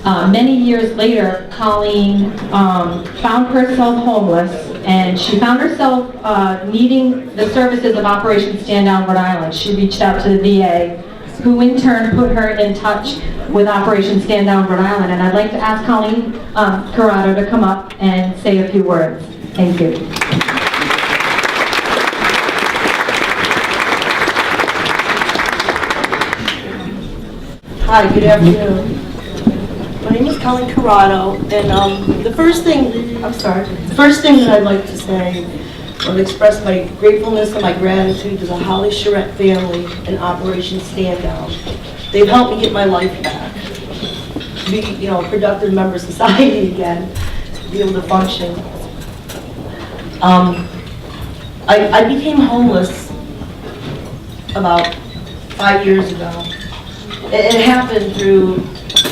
Many years later, Colleen found herself homeless, and she found herself needing the services of Operation Stand Down Rhode Island. She reached out to the VA, who in turn put her in touch with Operation Stand Down Rhode Island. And I'd like to ask Colleen Curato to come up and say a few words. Thank you. Hi, good afternoon. My name is Colleen Curato, and the first thing that I'd like to say, or express my gratefulness and my gratitude to the Holly Charette family and Operation Stand Down. They've helped me get my life back, to be, a productive member of society again, to be able to function. I became homeless about 5 years ago. It happened through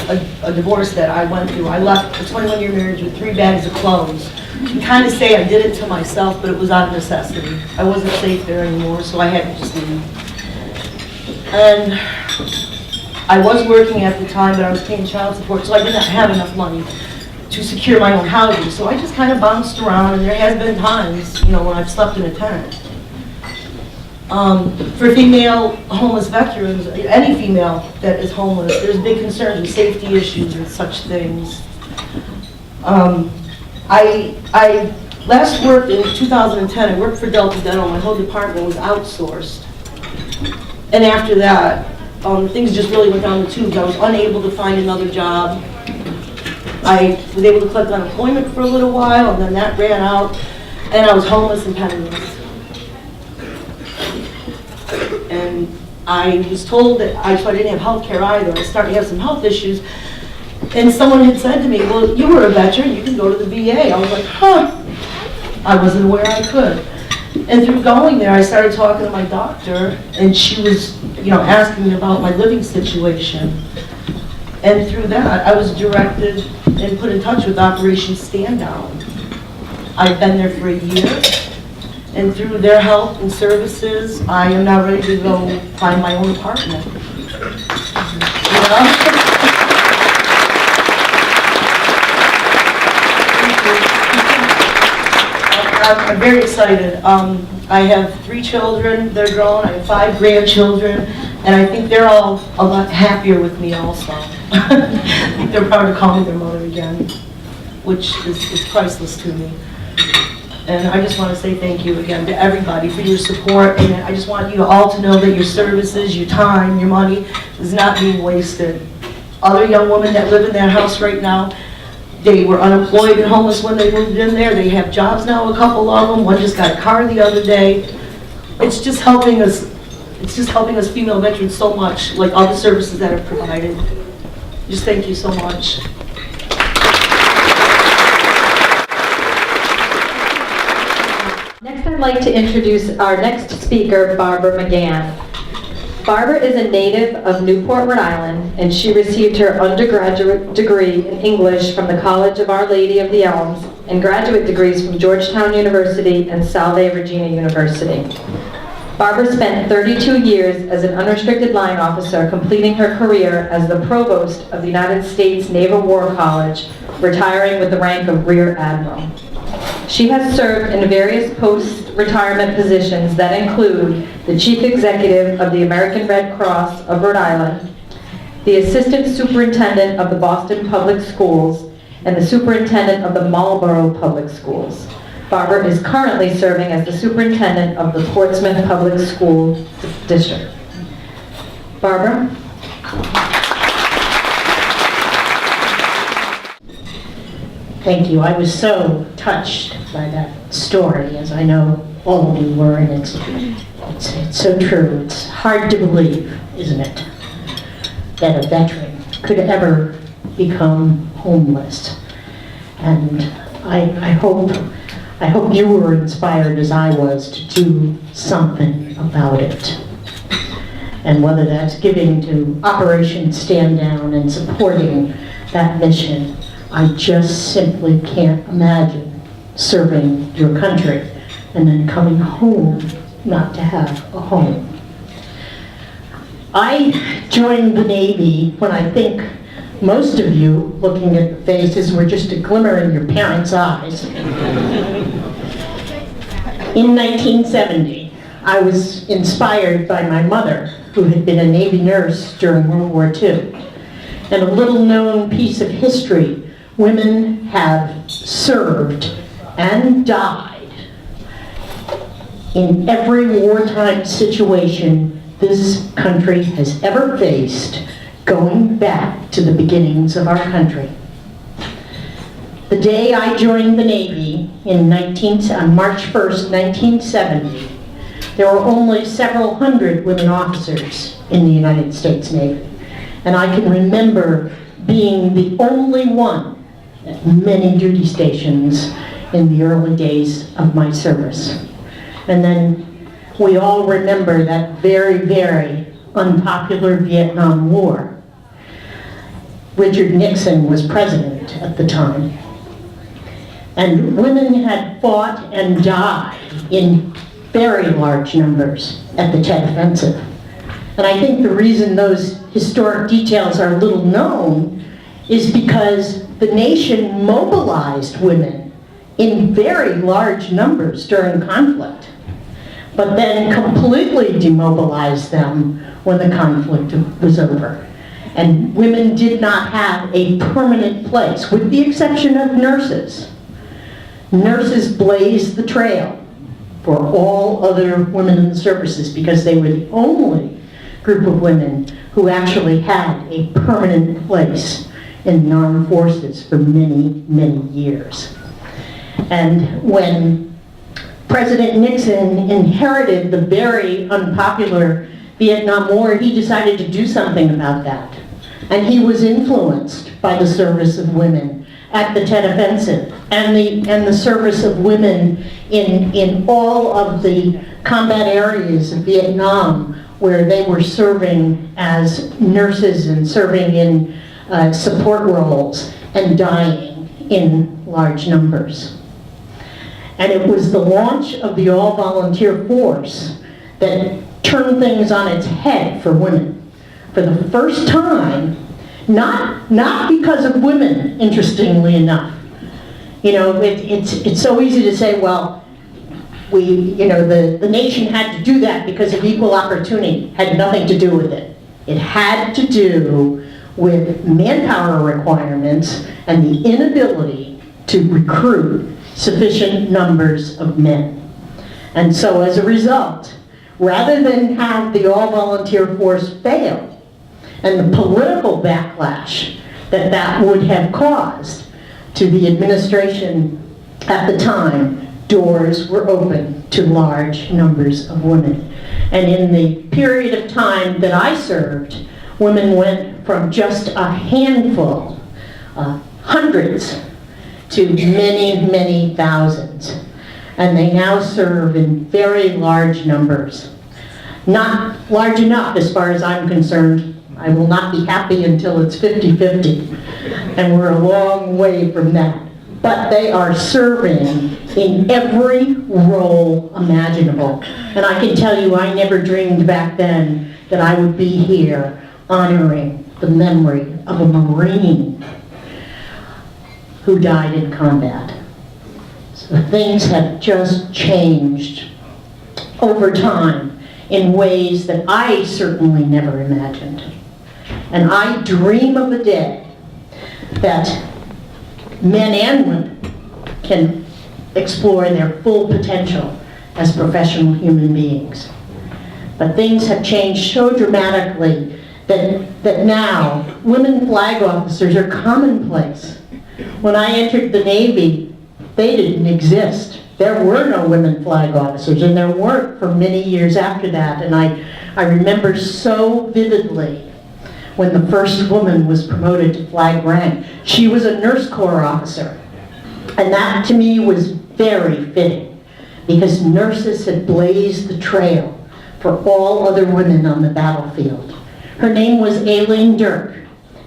a divorce that I went through. I left a 21-year marriage with 3 bags of clothes. You can kind of say I did it to myself, but it was out of necessity. I wasn't safe there anymore, so I had to just leave. And I was working at the time, but I was paying child support, so I didn't have enough money to secure my own housing. So I just kind of bounced around, and there has been times, when I've slept in a tent. For female homeless veterans, any female that is homeless, there's big concerns with safety issues and such things. I last worked in 2010. I worked for Delta Dental. My whole department was outsourced. And after that, things just really went down the tubes. I was unable to find another job. I was able to collect unemployment for a little while, and then that ran out, and I was homeless and penniless. And I was told that so I didn't have health care either. I started to have some health issues. And someone had said to me, well, you were a veteran, you can go to the VA. I was like, huh. I wasn't aware I could. And through going there, I started talking to my doctor, and she was, asking me about my living situation. And through that, I was directed and put in touch with Operation Stand Down. I've been there for a year. And through their help and services, I am now ready to go find my own apartment. I'm very excited. I have 3 children, they're grown, I have 5 grandchildren, and I think they're all a lot happier with me also. I think they're proud to call me their mother again, which is priceless to me. And I just want to say thank you again to everybody for your support, and I just want you all to know that your services, your time, your money is not being wasted. Other young women that live in that house right now, they were unemployed and homeless when they moved in there. They have jobs now, a couple of them. One just got a car the other day. It's just helping us. It's just helping us female veterans so much, like all the services that are provided. Just thank you so much. Next, I'd like to introduce our next speaker, Barbara McGann. Barbara is a native of Newport, Rhode Island, and she received her undergraduate degree in English from the College of Our Lady of the Elms and graduate degrees from Georgetown University and Salve Regina University. Barbara spent 32 years as an unrestricted line officer, completing her career as the provost of the United States Naval War College, retiring with the rank of Rear Admiral. She has served in various post-retirement positions that include the Chief Executive of the American Red Cross of Rhode Island, the Assistant Superintendent of the Boston Public Schools, and the Superintendent of the Marlborough Public Schools. Barbara is currently serving as the Superintendent of the Portsmouth Public School District. Barbara? Thank you. I was so touched by that story, as I know all of you were, and it's so true. It's hard to believe, isn't it, that a veteran could ever become homeless. And I hope you were inspired as I was to do something about it. And whether that's giving to Operation Stand Down and supporting that mission, I just simply can't imagine serving your country and then coming home not to have a home. I joined the Navy when I think most of you, looking at the faces, were just a glimmer in your parents' eyes. In 1970, I was inspired by my mother, who had been a Navy nurse during World War II. And a little-known piece of history, women have served and died in every wartime situation this country has ever faced, going back to the beginnings of our country. The day I joined the Navy on March 1st, 1970, there were only several hundred women officers in the United States Navy. And I can remember being the only one at many duty stations in the early days of my service. And then we all remember that very, very unpopular Vietnam War. Richard Nixon was president at the time. And women had fought and died in very large numbers at the Tet Offensive. And I think the reason those historic details are little known is because the nation mobilized women in very large numbers during conflict, but then completely demobilized them when the conflict was over. And women did not have a permanent place, with the exception of nurses. Nurses blazed the trail for all other women in the services because they were the only group of women who actually had a permanent place in the armed forces for many, many years. And when President Nixon inherited the very unpopular Vietnam War, he decided to do something about that. And he was influenced by the service of women at the Tet Offensive and the service of women in all of the combat areas of Vietnam where they were serving as nurses and serving in support roles and dying in large numbers. And it was the launch of the all-volunteer force that turned things on its head for women. For the first time, not because of women, interestingly enough. You know, it's so easy to say, well, the nation had to do that because of equal opportunity. Had nothing to do with it. It had to do with manpower requirements and the inability to recruit sufficient numbers of men. And so as a result, rather than have the all-volunteer force fail, and the political backlash that would have caused to the administration at the time, doors were open to large numbers of women. And in the period of time that I served, women went from just a handful, hundreds, to many, many thousands. And they now serve in very large numbers. Not large enough as far as I'm concerned. I will not be happy until it's 50-50, and we're a long way from that. But they are serving in every role imaginable. And I can tell you, I never dreamed back then that I would be here honoring the memory of a Marine who died in combat. So things have just changed over time in ways that I certainly never imagined. And I dream of a day that men and women can explore their full potential as professional human beings. But things have changed so dramatically that now women flag officers are commonplace. When I entered the Navy, they didn't exist. There were no women flag officers, and there weren't for many years after that. And I remember so vividly when the first woman was promoted to flag rank. She was a nurse corps officer. And that to me was very fitting, because nurses had blazed the trail for all other women on the battlefield. Her name was Aileen Dirk,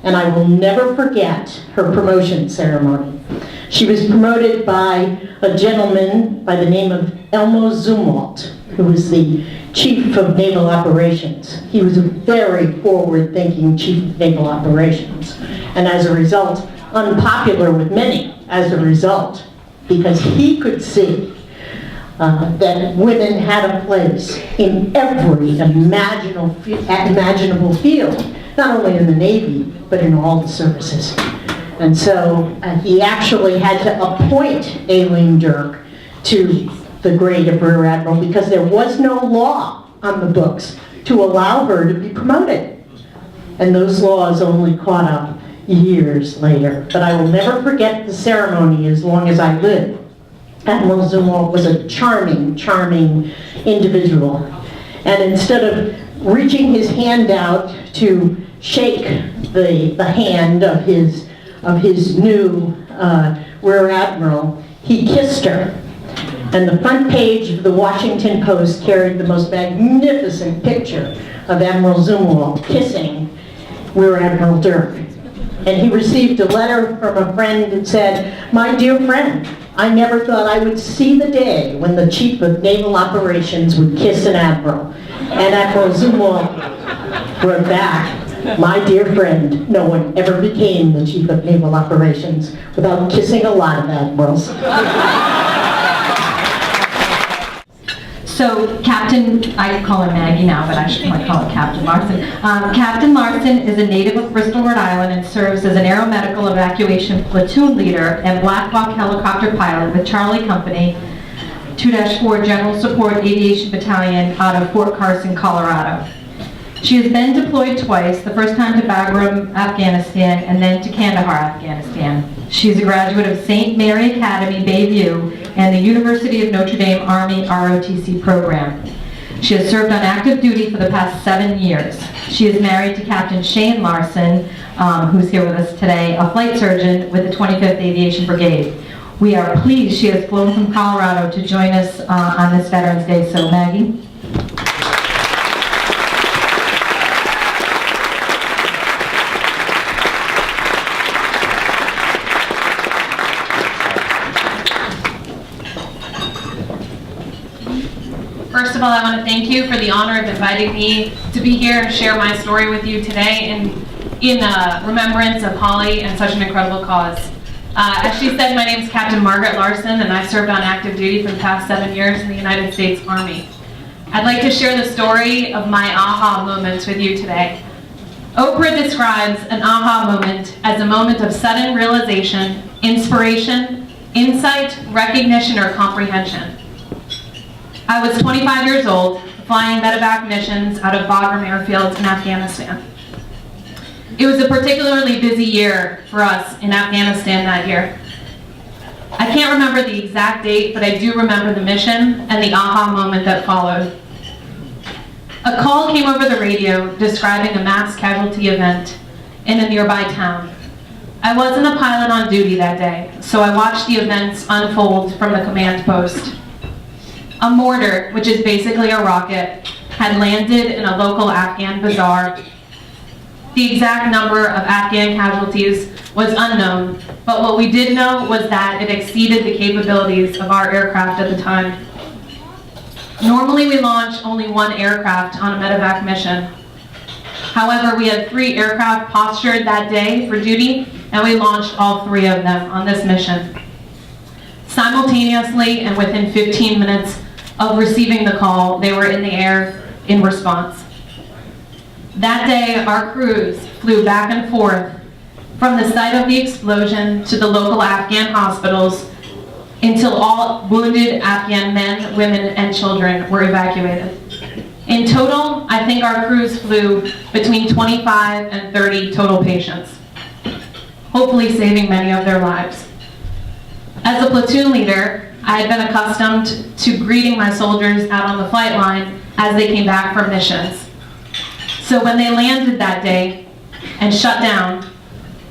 and I will never forget her promotion ceremony. She was promoted by a gentleman by the name of Elmo Zumwalt, who was the Chief of Naval Operations. He was a very forward-thinking Chief of Naval Operations, and as a result, unpopular with many as a result, because he could see that women had a place in every imaginable field, not only in the Navy, but in all the services. And so he actually had to appoint Aileen Dirk to the grade of Rear Admiral because there was no law on the books to allow her to be promoted. And those laws only caught up years later. But I will never forget the ceremony as long as I live. Admiral Zumwalt was a charming, charming individual. And instead of reaching his hand out to shake the hand of his new Rear Admiral, he kissed her. And the front page of the Washington Post carried the most magnificent picture of Admiral Zumwalt kissing Rear Admiral Dirk. And he received a letter from a friend that said, "My dear friend, I never thought I would see the day when the Chief of Naval Operations would kiss an admiral." And Admiral Zumwalt wrote back, "My dear friend, no one ever became the Chief of Naval Operations without kissing a lot of admirals." So Captain, I call her Maggie now, but I should probably call her Captain Larson. Captain Larson is a native of Bristol, Rhode Island, and serves as an aeromedical evacuation platoon leader and Black Hawk helicopter pilot with Charlie Company, 2-4 General Support Aviation Battalion out of Fort Carson, Colorado. She has been deployed twice, the first time to Bagram, Afghanistan, and then to Kandahar, Afghanistan. She is a graduate of St. Mary Academy, Bayview, and the University of Notre Dame Army ROTC program. She has served on active duty for the past 7 years. She is married to Captain Shane Larson, who's here with us today, a flight surgeon with the 25th Aviation Brigade. We are pleased she has flown from Colorado to join us on this Veterans Day. So Maggie. First of all, I want to thank you for the honor of inviting me to be here and share my story with you today in remembrance of Holly and such an incredible cause. As she said, my name is Captain Margaret Larson, and I served on active duty for the past 7 years in the United States Army. I'd like to share the story of my aha moments with you today. Oprah describes an aha moment as a moment of sudden realization, inspiration, insight, recognition, or comprehension. I was 25 years old, flying medevac missions out of Bagram airfields in Afghanistan. It was a particularly busy year for us in Afghanistan that year. I can't remember the exact date, but I do remember the mission and the aha moment that followed. A call came over the radio describing a mass casualty event in a nearby town. I wasn't a pilot on duty that day, so I watched the events unfold from the command post. A mortar, which is basically a rocket, had landed in a local Afghan bazaar. The exact number of Afghan casualties was unknown, but what we did know was that it exceeded the capabilities of our aircraft at the time. Normally we launch only one aircraft on a medevac mission. However, we had 3 aircraft postured that day for duty, and we launched all 3 of them on this mission. Simultaneously, and within 15 minutes of receiving the call, they were in the air in response. That day, our crews flew back and forth from the site of the explosion to the local Afghan hospitals until all wounded Afghan men, women, and children were evacuated. In total, I think our crews flew between 25 and 30 total patients, hopefully saving many of their lives. As a platoon leader, I had been accustomed to greeting my soldiers out on the flight line as they came back from missions. So when they landed that day and shut down,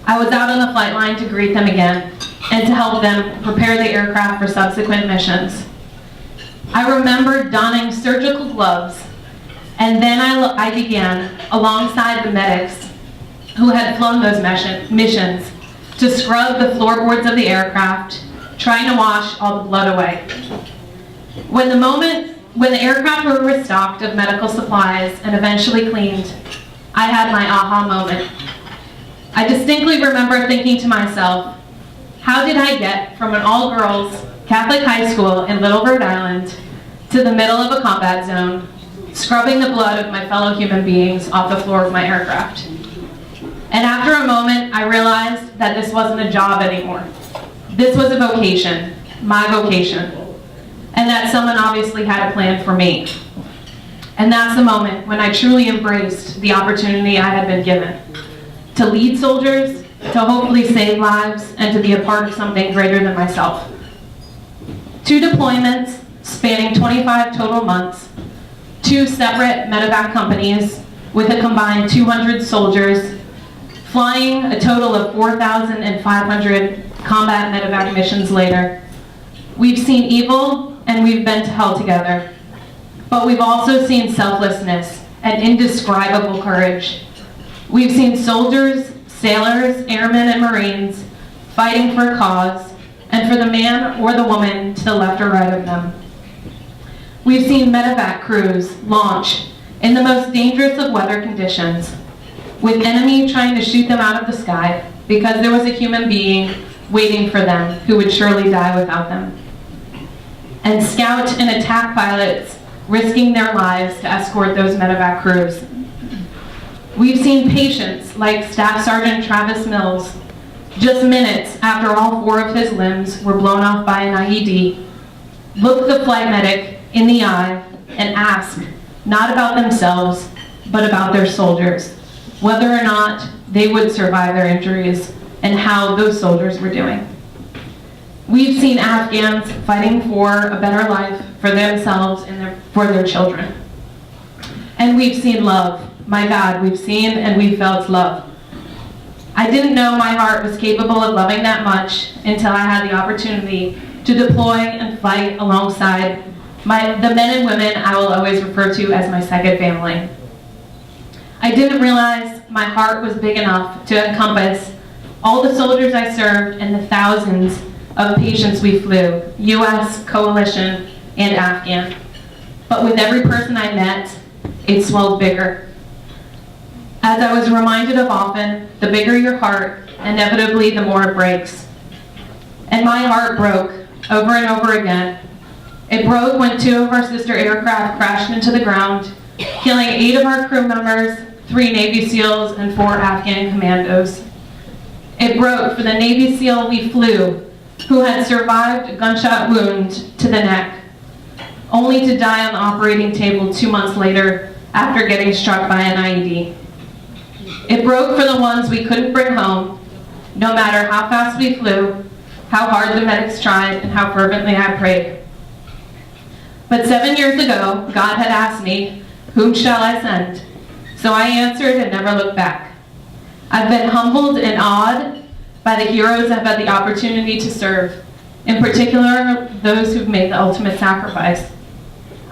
I was out on the flight line to greet them again and to help them prepare the aircraft for subsequent missions. I remember donning surgical gloves, and then I began, alongside the medics who had flown those missions, to scrub the floorboards of the aircraft, trying to wash all the blood away. When the aircraft were restocked of medical supplies and eventually cleaned, I had my aha moment. I distinctly remember thinking to myself, how did I get from an all-girls Catholic high school in Little Rhode Island to the middle of a combat zone, scrubbing the blood of my fellow human beings off the floor of my aircraft? And after a moment, I realized that this wasn't a job anymore. This was a vocation, my vocation, and that someone obviously had a plan for me. And that's the moment when I truly embraced the opportunity I had been given to lead soldiers, to hopefully save lives, and to be a part of something greater than myself. 2 deployments spanning 25 total months, 2 separate medevac companies with a combined 200 soldiers, flying a total of 4,500 combat medevac missions later. We've seen evil and we've been to hell together, but we've also seen selflessness and indescribable courage. We've seen soldiers, sailors, airmen, and Marines fighting for a cause and for the man or the woman to the left or right of them. We've seen medevac crews launch in the most dangerous of weather conditions, with enemy trying to shoot them out of the sky because there was a human being waiting for them who would surely die without them. And scout and attack pilots risking their lives to escort those medevac crews. We've seen patients like Staff Sergeant Travis Mills, just minutes after all 4 of his limbs were blown off by an IED, look the flight medic in the eye and ask, not about themselves, but about their soldiers, whether or not they would survive their injuries and how those soldiers were doing. We've seen Afghans fighting for a better life for themselves and for their children. And we've seen love. My God, we've seen and we've felt love. I didn't know my heart was capable of loving that much until I had the opportunity to deploy and fight alongside the men and women I will always refer to as my second family. I didn't realize my heart was big enough to encompass all the soldiers I served and the thousands of patients we flew, U.S., coalition, and Afghan. But with every person I met, it swelled bigger. As I was reminded of often, the bigger your heart, inevitably the more it breaks. And my heart broke over and over again. It broke when 2 of our sister aircraft crashed into the ground, killing 8 of our crew members, 3 Navy SEALs, and 4 Afghan commandos. It broke for the Navy SEAL we flew, who had survived a gunshot wound to the neck, only to die on the operating table 2 months later after getting struck by an IED. It broke for the ones we couldn't bring home, no matter how fast we flew, how hard the medics tried, and how fervently I prayed. But 7 years ago, God had asked me, whom shall I send? So I answered and never looked back. I've been humbled and awed by the heroes I've had the opportunity to serve, in particular those who've made the ultimate sacrifice.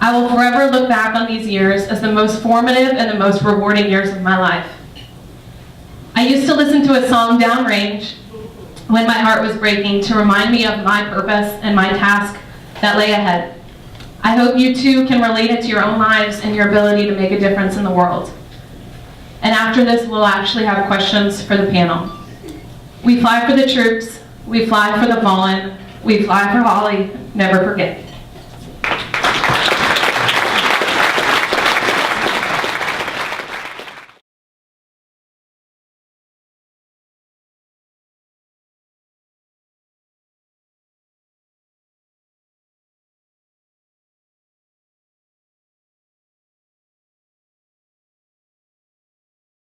I will forever look back on these years as the most formative and the most rewarding years of my life. I used to listen to a song downrange when my heart was breaking to remind me of my purpose and my task that lay ahead. I hope you too can relate it to your own lives and your ability to make a difference in the world. And after this, we'll actually have questions for the panel. We fly for the troops, we fly for the fallen, we fly for Holly, never forget.